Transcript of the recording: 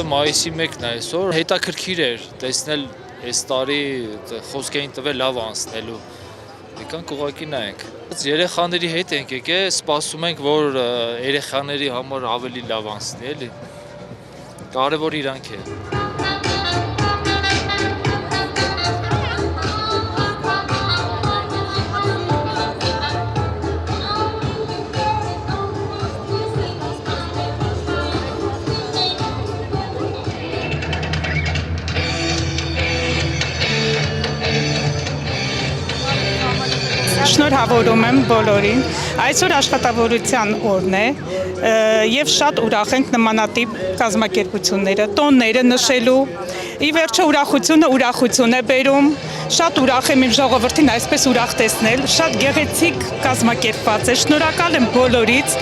որովհետև մայիսի 1-ն է այսօր, հետաքրքիր էր տեսնել այս տարի խոսք էին տվել լավ անցնելու։ Եկանք ուղղակի նայենք։ Երեխաների հետ ենք եկել, սպասում ենք, որ երեխաների համար ավելի լավ անցնի, էլի։ Կարևոր իրանք է։ Շնորհավորում եմ բոլորին։ Այսօր աշխատավորության օրն է եւ շատ ուրախ ենք նմանատիպ կազմակերպությունները, տոնները նշելու։ Ի վերջո ուրախություն է բերում։ Շատ ուրախ եմ իմ ժողովրդին այսպես ուրախ տեսնել։ Շատ գեղեցիկ կազմակերպված է։ Շնորհակալ եմ բոլորից։